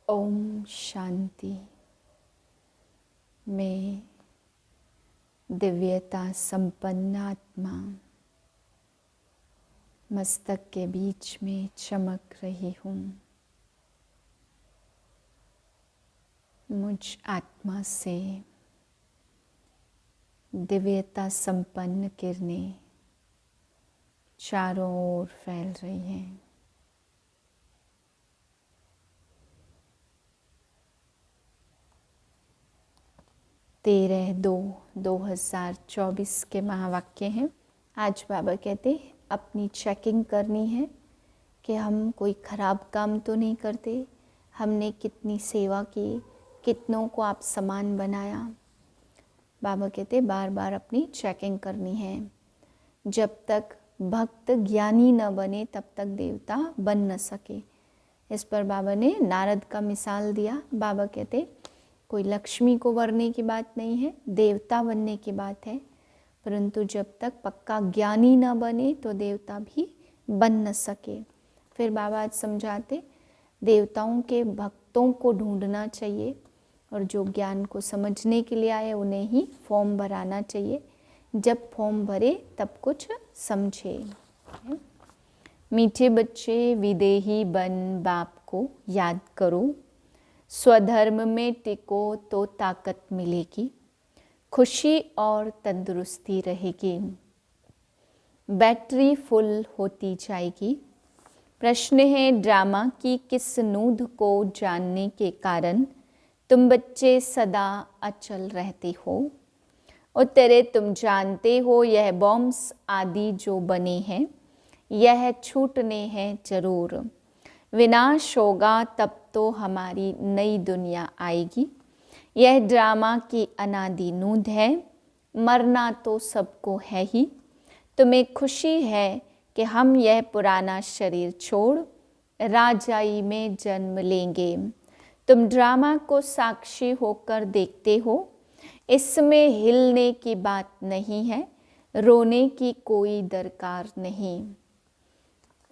ओम शांति। मैं दिव्यता संपन्न आत्मा मस्तक के बीच में चमक रही हूँ। मुझ आत्मा से दिव्यता संपन्न किरणें चारों ओर फैल रही हैं। तेरह 2024 के महावाक्य हैं। आज बाबा कहते अपनी चेकिंग करनी है कि हम कोई ख़राब काम तो नहीं करते, हमने कितनी सेवा की, कितनों को आप समान बनाया। बाबा कहते बार बार अपनी चेकिंग करनी है। जब तक भक्त ज्ञानी न बने तब तक देवता बन न सके। इस पर बाबा ने नारद का मिसाल दिया। बाबा कहते कोई लक्ष्मी को वरने की बात नहीं है, देवता बनने की बात है। परंतु जब तक पक्का ज्ञानी न बने तो देवता भी बन न सके। फिर बाबा आज समझाते देवताओं के भक्तों को ढूंढना चाहिए और जो ज्ञान को समझने के लिए आए उन्हें ही फॉर्म भराना चाहिए। जब फॉर्म भरे तब कुछ समझे। मीठे बच्चे विदेही बन बाप को याद करो, स्वधर्म में टिको तो ताकत मिलेगी, खुशी और तंदुरुस्ती रहेगी, बैटरी फुल होती जाएगी। प्रश्न है ड्रामा की किस नूद को जानने के कारण तुम बच्चे सदा अचल रहते हो। उत्तरे तुम जानते हो यह बॉम्ब्स आदि जो बने हैं यह छूटने हैं जरूर। विनाश होगा तब तो हमारी नई दुनिया आएगी। यह ड्रामा की अनादि नूद है, मरना तो सबको है ही। तुम्हें खुशी है कि हम यह पुराना शरीर छोड़ राजाई में जन्म लेंगे। तुम ड्रामा को साक्षी होकर देखते हो, इसमें हिलने की बात नहीं है, रोने की कोई दरकार नहीं।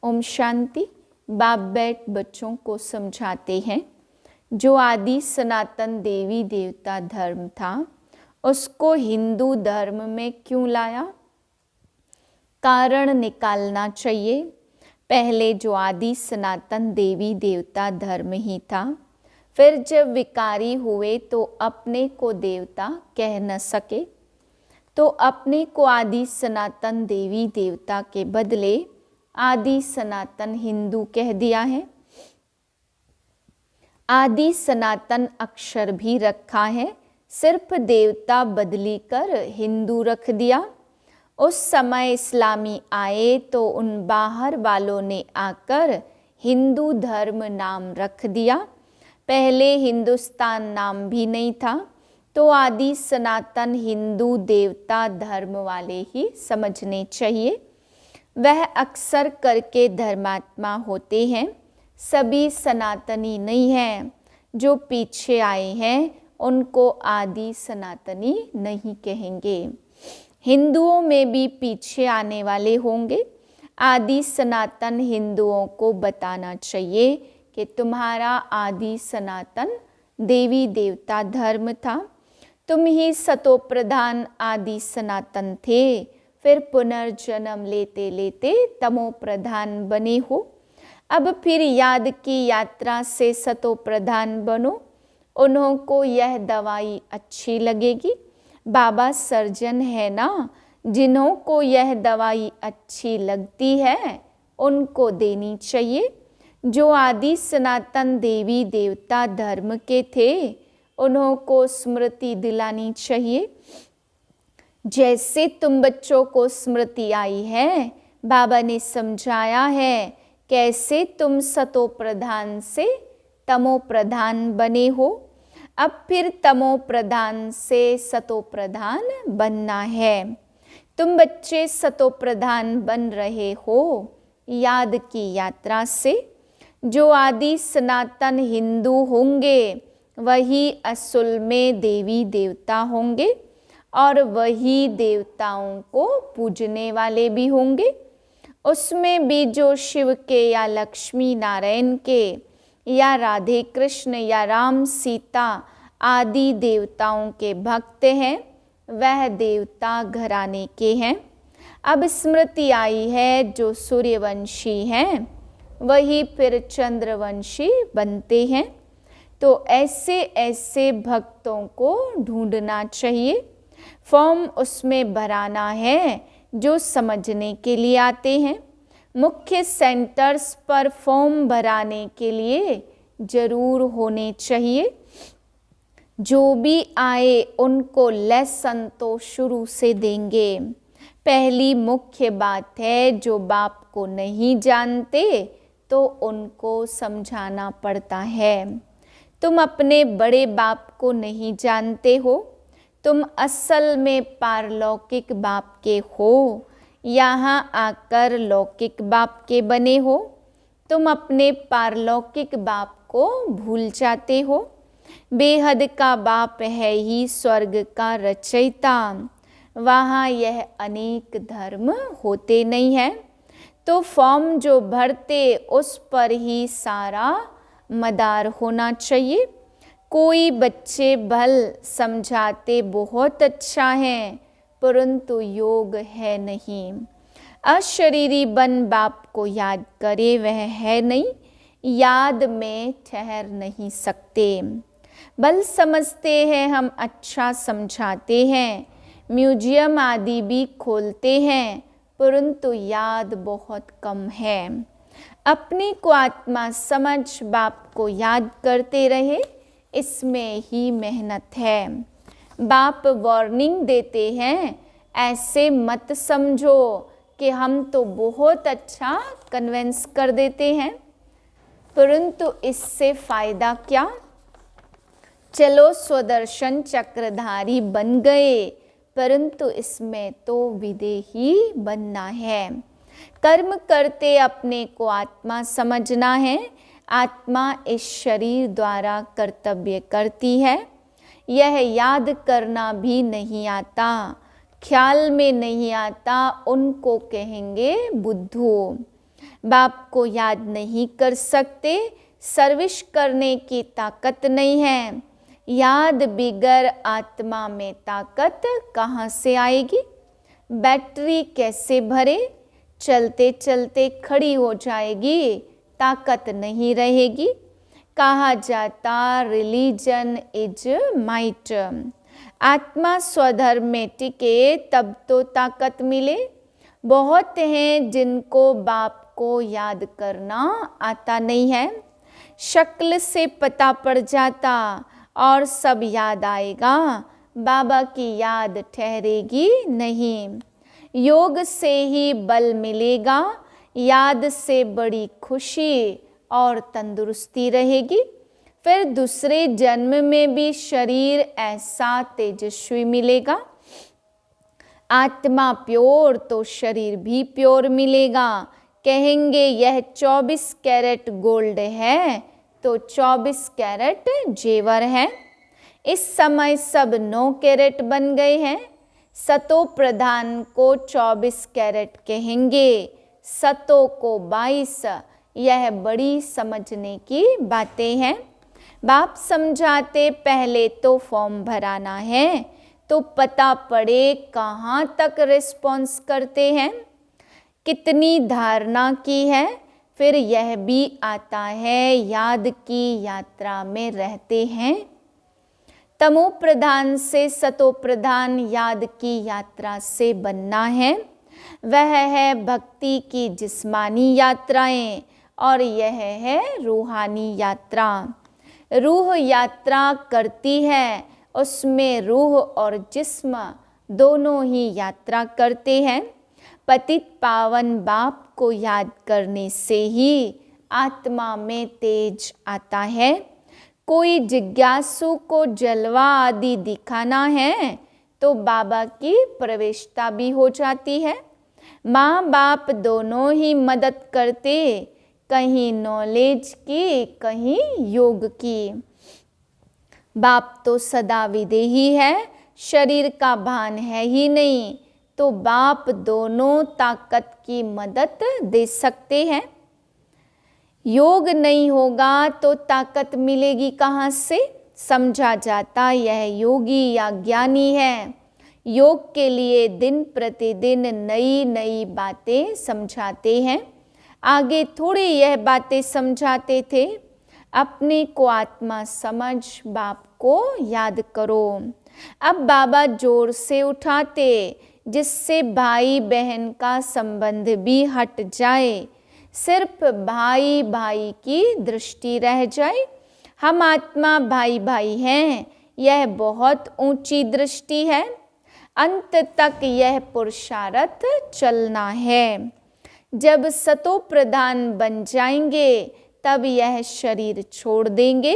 ओम शांति। बाप बैठ बच्चों को समझाते हैं जो आदि सनातन देवी देवता धर्म था उसको हिंदू धर्म में क्यों लाया। कारण निकालना चाहिए। पहले जो आदि सनातन देवी देवता धर्म ही था, फिर जब विकारी हुए तो अपने को देवता कह न सके तो अपने को आदि सनातन देवी देवता के बदले आदि सनातन हिंदू कह दिया है। आदि सनातन अक्षर भी रखा है, सिर्फ देवता बदली कर हिंदू रख दिया। उस समय इस्लामी आए तो उन बाहर वालों ने आकर हिंदू धर्म नाम रख दिया। पहले हिंदुस्तान नाम भी नहीं था तो आदि सनातन हिंदू देवता धर्म वाले ही समझने चाहिए। वह अक्सर करके धर्मात्मा होते हैं, सभी सनातनी नहीं हैं। जो पीछे आए हैं उनको आदि सनातनी नहीं कहेंगे। हिंदुओं में भी पीछे आने वाले होंगे। आदि सनातन हिंदुओं को बताना चाहिए कि तुम्हारा आदि सनातन देवी देवता धर्म था। तुम ही सतो प्रधान आदि सनातन थे, फिर पुनर्जन्म लेते लेते तमो प्रधान बने हो। अब फिर याद की यात्रा से सतो प्रधान बनो। उन्हों को यह दवाई अच्छी लगेगी। बाबा सर्जन है ना, जिन्हों को यह दवाई अच्छी लगती है उनको देनी चाहिए। जो आदि सनातन देवी देवता धर्म के थे उन्हों को स्मृति दिलानी चाहिए। जैसे तुम बच्चों को स्मृति आई है, बाबा ने समझाया है कैसे तुम सतो प्रधान से तमो प्रधान बने हो। अब फिर तमो प्रधान से सतो प्रधान बनना है। तुम बच्चे सतो प्रधान बन रहे हो याद की यात्रा से। जो आदि सनातन हिंदू होंगे वही असल में देवी देवता होंगे और वही देवताओं को पूजने वाले भी होंगे। उसमें भी जो शिव के या लक्ष्मी नारायण के या राधे कृष्ण या राम सीता आदि देवताओं के भक्त हैं, वह देवता घराने के हैं। अब स्मृति आई है जो सूर्यवंशी हैं वही फिर चंद्रवंशी बनते हैं। तो ऐसे ऐसे भक्तों को ढूंढना चाहिए, फॉर्म उसमें भराना है जो समझने के लिए आते हैं। मुख्य सेंटर्स पर फॉर्म भराने के लिए जरूर होने चाहिए। जो भी आए उनको लेसन तो शुरू से देंगे। पहली मुख्य बात है जो बाप को नहीं जानते तो उनको समझाना पड़ता है। तुम अपने बड़े बाप को नहीं जानते हो, तुम असल में पारलौकिक बाप के हो, यहाँ आकर लौकिक बाप के बने हो। तुम अपने पारलौकिक बाप को भूल जाते हो। बेहद का बाप है ही स्वर्ग का रचयिता, वहाँ यह अनेक धर्म होते नहीं हैं। तो फॉर्म जो भरते उस पर ही सारा मदार होना चाहिए। कोई बच्चे भल समझाते बहुत अच्छा है परंतु योग है नहीं। अशरीरी बन बाप को याद करे वह है नहीं, याद में ठहर नहीं सकते। बल समझते हैं हम अच्छा समझाते हैं, म्यूजियम आदि भी खोलते हैं परंतु याद बहुत कम है। अपने को आत्मा समझ बाप को याद करते रहे, इसमें ही मेहनत है। बाप वार्निंग देते हैं, ऐसे मत समझो कि हम तो बहुत अच्छा कन्विंस कर देते हैं परंतु इससे फायदा क्या। चलो स्वदर्शन चक्रधारी बन गए परंतु इसमें तो विदेही बनना है। कर्म करते अपने को आत्मा समझना है। आत्मा इस शरीर द्वारा कर्तव्य करती है। यह याद करना भी नहीं आता, ख्याल में नहीं आता, उनको कहेंगे बुद्धू। बाप को याद नहीं कर सकते, सर्विस करने की ताकत नहीं है। याद बिगर आत्मा में ताकत कहाँ से आएगी। बैटरी कैसे भरे, चलते चलते खड़ी हो जाएगी, ताकत नहीं रहेगी। कहा जाता रिलीजन इज माइट, आत्मा स्वधर्म में टिके तब तो ताकत मिले। बहुत हैं जिनको बाप को याद करना आता नहीं है, शक्ल से पता पड़ जाता और सब याद आएगा, बाबा की याद ठहरेगी नहीं। योग से ही बल मिलेगा, याद से बड़ी खुशी और तंदुरुस्ती रहेगी। फिर दूसरे जन्म में भी शरीर ऐसा तेजस्वी मिलेगा। आत्मा प्योर तो शरीर भी प्योर मिलेगा। कहेंगे यह 24 कैरेट गोल्ड है तो 24 कैरेट जेवर है। इस समय सब 9 कैरेट बन गए हैं। सतो प्रधान को 24 कैरेट कहेंगे, सतो को 22। यह बड़ी समझने की बातें हैं। बाप समझाते पहले तो फॉर्म भराना है तो पता पड़े कहाँ तक रिस्पॉन्स करते हैं, कितनी धारणा की है। फिर यह भी आता है याद की यात्रा में रहते हैं। तमो प्रधान से सतो प्रधान याद की यात्रा से बनना है। वह है भक्ति की जिस्मानी यात्राएं और यह है रूहानी यात्रा। रूह यात्रा करती है, उसमें रूह और जिस्म दोनों ही यात्रा करते हैं। पतित पावन बाप को याद करने से ही आत्मा में तेज आता है। कोई जिज्ञासु को जलवा आदि दिखाना है तो बाबा की प्रवेशता भी हो जाती है। माँ बाप दोनों ही मदद करते, कहीं नॉलेज की कहीं योग की। बाप तो सदा विदेही है, शरीर का भान है ही नहीं, तो बाप दोनों ताकत की मदद दे सकते हैं। योग नहीं होगा तो ताकत मिलेगी कहाँ से? समझा जाता यह योगी या ज्ञानी है। योग के लिए दिन प्रतिदिन नई नई बातें समझाते हैं। आगे थोड़ी यह बातें समझाते थे, अपने को आत्मा समझ, बाप को याद करो। अब बाबा जोर से उठाते, जिससे भाई बहन का संबंध भी हट जाए, सिर्फ भाई भाई की दृष्टि रह जाए। हम आत्मा भाई भाई हैं, यह बहुत ऊंची दृष्टि है। अंत तक यह पुरुषार्थ चलना है। जब सतो प्रधान बन जाएंगे तब यह शरीर छोड़ देंगे।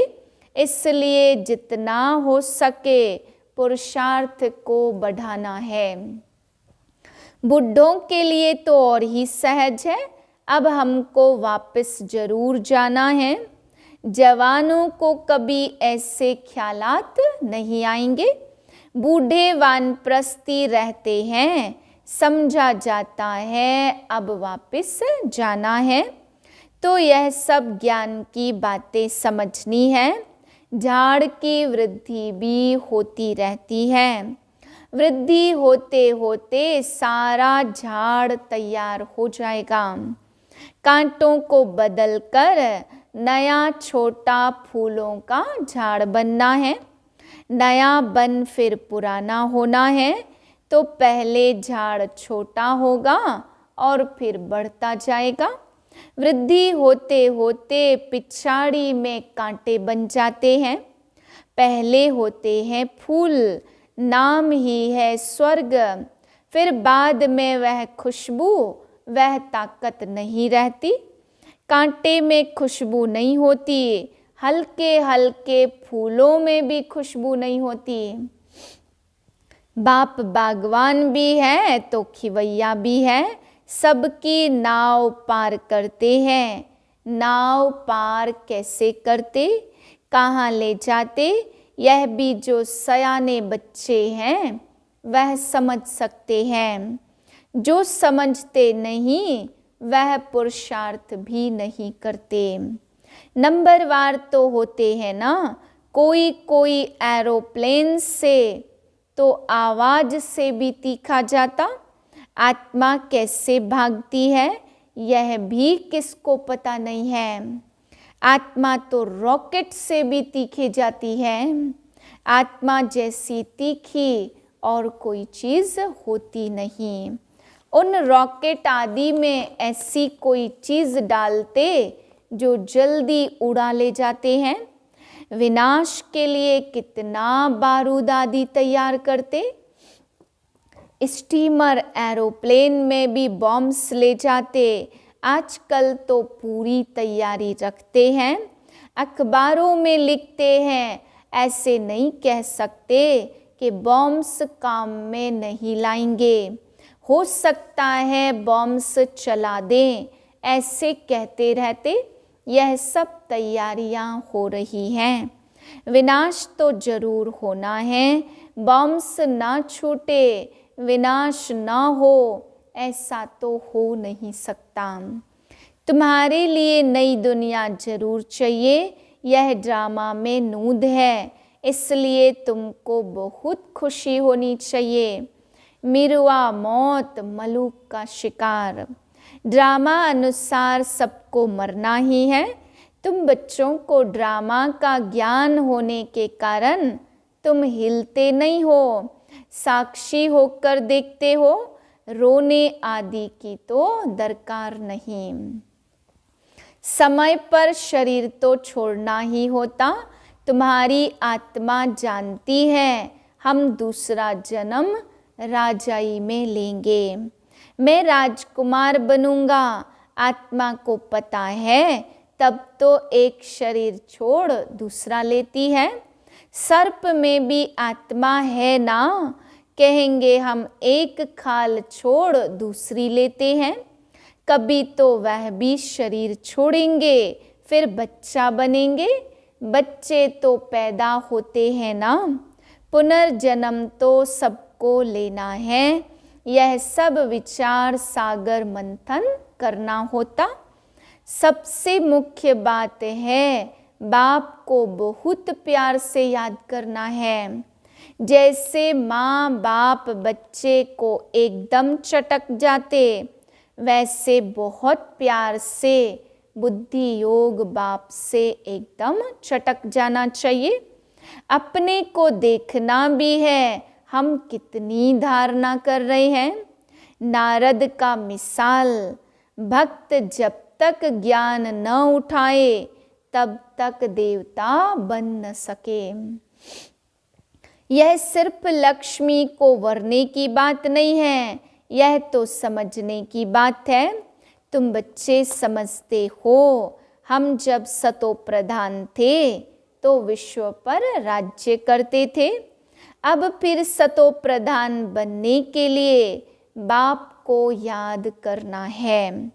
इसलिए जितना हो सके पुरुषार्थ को बढ़ाना है। बुढ़ों के लिए तो और ही सहज है। अब हमको वापस जरूर जाना है। जवानों को कभी ऐसे ख्यालात नहीं आएंगे। बूढ़े वानप्रस्थी रहते हैं, समझा जाता है अब वापस जाना है। तो यह सब ज्ञान की बातें समझनी है। झाड़ की वृद्धि भी होती रहती है। वृद्धि होते होते सारा झाड़ तैयार हो जाएगा। कांटों को बदलकर नया छोटा फूलों का झाड़ बनना है। नया बन फिर पुराना होना है। तो पहले झाड़ छोटा होगा और फिर बढ़ता जाएगा। वृद्धि होते होते पिछाड़ी में कांटे बन जाते हैं। पहले होते हैं फूल, नाम ही है स्वर्ग। फिर बाद में वह खुशबू, वह ताकत नहीं रहती। कांटे में खुशबू नहीं होती, हल्के हल्के फूलों में भी खुशबू नहीं होती। बाप बागवान भी है तो खिवैया भी है। सबकी नाव पार करते हैं। नाव पार कैसे करते, कहाँ ले जाते, यह भी जो सयाने बच्चे हैं वह समझ सकते हैं। जो समझते नहीं वह पुरुषार्थ भी नहीं करते। नंबरवार तो होते हैं ना। कोई कोई एरोप्लेन से तो आवाज से भी तीखा जाता। आत्मा कैसे भागती है यह भी किसको पता नहीं है। आत्मा तो रॉकेट से भी तीखे जाती है। आत्मा जैसी तीखी और कोई चीज होती नहीं। उन रॉकेट आदि में ऐसी कोई चीज डालते जो जल्दी उड़ा ले जाते हैं। विनाश के लिए कितना बारूद आदि तैयार करते। स्टीमर एरोप्लेन में भी बॉम्ब्स ले जाते। आजकल तो पूरी तैयारी रखते हैं। अखबारों में लिखते हैं, ऐसे नहीं कह सकते कि बॉम्ब्स काम में नहीं लाएंगे। हो सकता है बॉम्ब्स चला दें, ऐसे कहते रहते। यह सब तैयारियां हो रही हैं। विनाश तो जरूर होना है। बॉम्ब्स ना छूटे, विनाश ना हो, ऐसा तो हो नहीं सकता। तुम्हारे लिए नई दुनिया जरूर चाहिए। यह ड्रामा में नूद है, इसलिए तुमको बहुत खुशी होनी चाहिए। मिरुआ मौत मलूक का शिकार। ड्रामा अनुसार सबको मरना ही है। तुम बच्चों को ड्रामा का ज्ञान होने के कारण तुम हिलते नहीं हो, साक्षी होकर देखते हो। रोने आदि की तो दरकार नहीं। समय पर शरीर तो छोड़ना ही होता। तुम्हारी आत्मा जानती है हम दूसरा जन्म राजाई में लेंगे। मैं राजकुमार बनूंगा। आत्मा को पता है, तब तो एक शरीर छोड़ दूसरा लेती है। सर्प में भी आत्मा है ना। कहेंगे हम एक खाल छोड़ दूसरी लेते हैं। कभी तो वह भी शरीर छोड़ेंगे, फिर बच्चा बनेंगे। बच्चे तो पैदा होते हैं ना। पुनर्जन्म तो सबको लेना है। यह सब विचार सागर मंथन करना होता। सबसे मुख्य बात है बाप को बहुत प्यार से याद करना है। जैसे माँ बाप बच्चे को एकदम चटक जाते, वैसे बहुत प्यार से बुद्धि योग बाप से एकदम चटक जाना चाहिए। अपने को देखना भी है हम कितनी धारणा कर रहे हैं। नारद का मिसाल, भक्त जब तक ज्ञान न उठाए तब तक देवता बन न सके। यह सिर्फ लक्ष्मी को वरने की बात नहीं है, यह तो समझने की बात है। तुम बच्चे समझते हो, हम जब सतो प्रधान थे तो विश्व पर राज्य करते थे। अब फिर सतो प्रधान बनने के लिए बाप को याद करना है।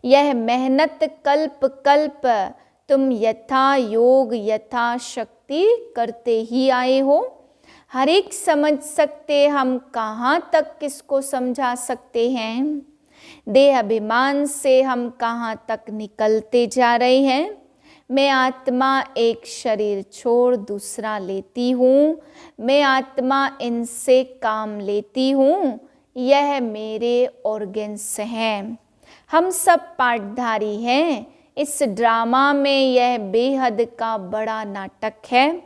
यह मेहनत कल्प कल्प तुम यथा योग यथा शक्ति करते ही आए हो। हर एक समझ सकते, हम कहाँ तक किसको समझा सकते हैं। देह अभिमान से हम कहाँ तक निकलते जा रहे हैं। मैं आत्मा एक शरीर छोड़ दूसरा लेती हूँ, मैं आत्मा इनसे काम लेती हूँ, यह मेरे ऑर्गन्स हैं। हम सब पाठधारी हैं। इस ड्रामा में यह बेहद का बड़ा नाटक है,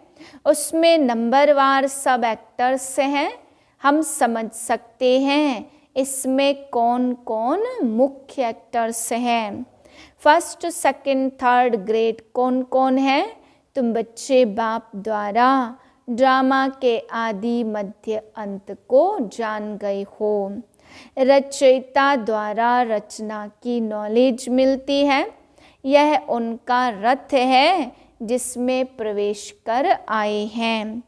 उसमें नंबरवार सब एक्टर्स हैं। हम समझ सकते हैं इसमें कौन कौन मुख्य एक्टर्स हैं। फर्स्ट सेकंड थर्ड ग्रेड कौन कौन है, तुम बच्चे बाप द्वारा ड्रामा के आदि मध्य अंत को जान गए हो। रचयिता द्वारा रचना की नॉलेज मिलती है। यह उनका रथ है जिसमें प्रवेश कर आए हैं।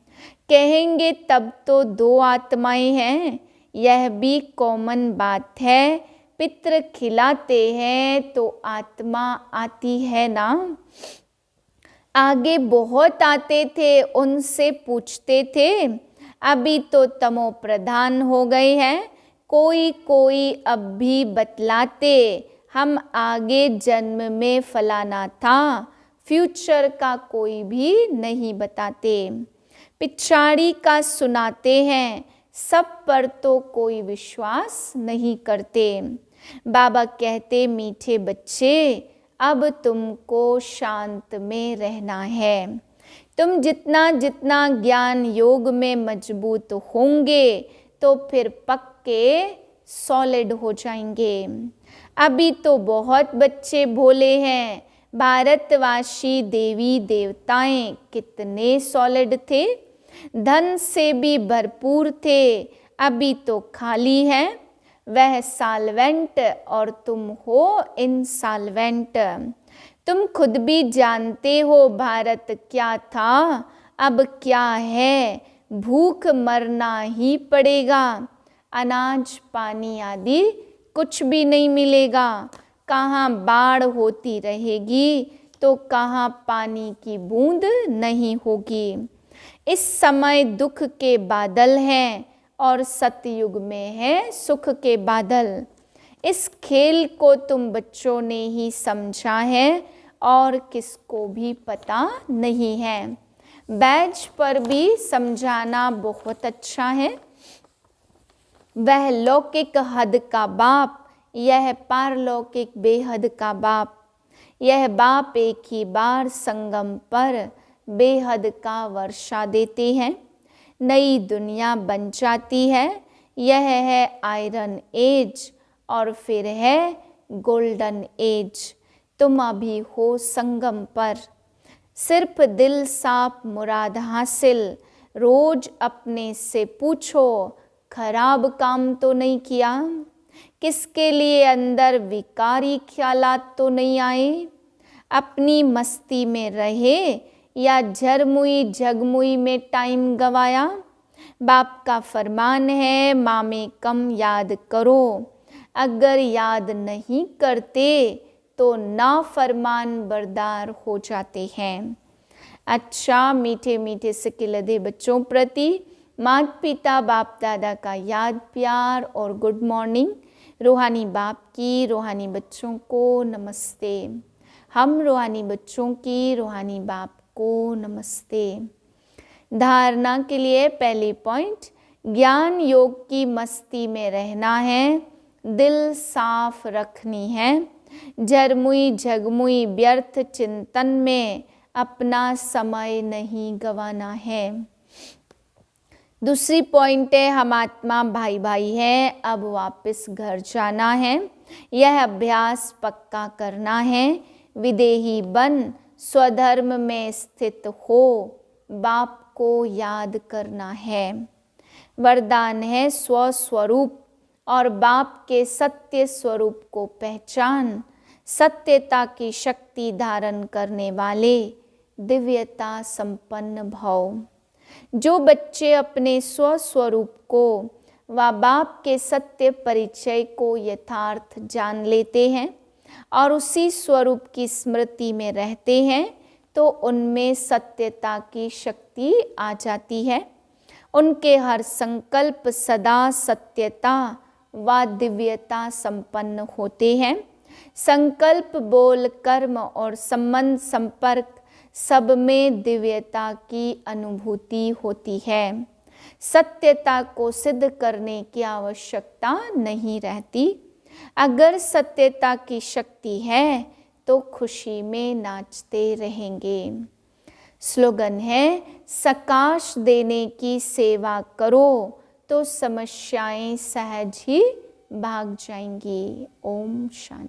कहेंगे तब तो दो आत्माएं हैं, यह भी कॉमन बात है। पितृ खिलाते हैं तो आत्मा आती है ना। आगे बहुत आते थे, उनसे पूछते थे। अभी तो तमो प्रधान हो गए हैं। कोई कोई अब भी बतलाते, हम आगे जन्म में फलाना था। फ्यूचर का कोई भी नहीं बताते, पिछाड़ी का सुनाते हैं। सब पर तो कोई विश्वास नहीं करते। बाबा कहते, मीठे बच्चे अब तुमको शांत में रहना है। तुम जितना जितना ज्ञान योग में मजबूत होंगे तो फिर पक्के सॉलिड हो जाएंगे। अभी तो बहुत बच्चे भोले हैं। भारतवासी देवी देवताएं कितने सॉलिड थे, धन से भी भरपूर थे। अभी तो खाली है। वह साल्वेंट और तुम हो इनसाल्वेंट। तुम खुद भी जानते हो भारत क्या था, अब क्या है। भूख मरना ही पड़ेगा। अनाज पानी आदि कुछ भी नहीं मिलेगा। कहाँ बाढ़ होती रहेगी तो कहाँ पानी की बूंद नहीं होगी। इस समय दुख के बादल हैं और सतयुग में है सुख के बादल। इस खेल को तुम बच्चों ने ही समझा है और किसको भी पता नहीं है। बैच पर भी समझाना बहुत अच्छा है। वह लौकिक हद का बाप, यह पारलौकिक बेहद का बाप। यह बाप एक ही बार संगम पर बेहद का वर्षा देते हैं। नई दुनिया बन जाती है। यह है आयरन एज और फिर है गोल्डन एज। तुम अभी हो संगम पर। सिर्फ दिल साफ मुराद हासिल। रोज अपने से पूछो, खराब काम तो नहीं किया। किसके लिए अंदर विकारी ख्यालात तो नहीं आए। अपनी मस्ती में रहे या झरमुई झगमुई में टाइम गवाया। बाप का फरमान है, मामे कम याद करो। अगर याद नहीं करते तो नाफरमान बरदार हो जाते हैं। अच्छा, मीठे मीठे सिकिलधे बच्चों प्रति माता पिता बाप दादा का याद प्यार और गुड मॉर्निंग। रूहानी बाप की रूहानी बच्चों को नमस्ते। हम रूहानी बच्चों की रूहानी बाप को नमस्ते। धारणा के लिए पहली पॉइंट, ज्ञान योग की मस्ती में रहना है, दिल साफ रखनी है, झरमुई झगमुई व्यर्थ चिंतन में अपना समय नहीं गंवाना है। दूसरी पॉइंट है, हम आत्मा भाई भाई हैं, अब वापस घर जाना है, यह अभ्यास पक्का करना है, विदेही बन स्वधर्म में स्थित हो, बाप को याद करना है। वरदान है, स्वस्वरूप और बाप के सत्य स्वरूप को पहचान, सत्यता की शक्ति धारण करने वाले दिव्यता संपन्न भव। जो बच्चे अपने स्वस्वरूप को व बाप के सत्य परिचय को यथार्थ जान लेते हैं और उसी स्वरूप की स्मृति में रहते हैं, तो उनमें सत्यता की शक्ति आ जाती है। उनके हर संकल्प सदा सत्यता व दिव्यता संपन्न होते हैं। संकल्प, बोल, कर्म और संबंध संपर्क सब में दिव्यता की अनुभूति होती है। सत्यता को सिद्ध करने की आवश्यकता नहीं रहती। अगर सत्यता की शक्ति है तो खुशी में नाचते रहेंगे। स्लोगन है, सकाश देने की सेवा करो तो समस्याएं सहज ही भाग जाएंगी। ओम शांति।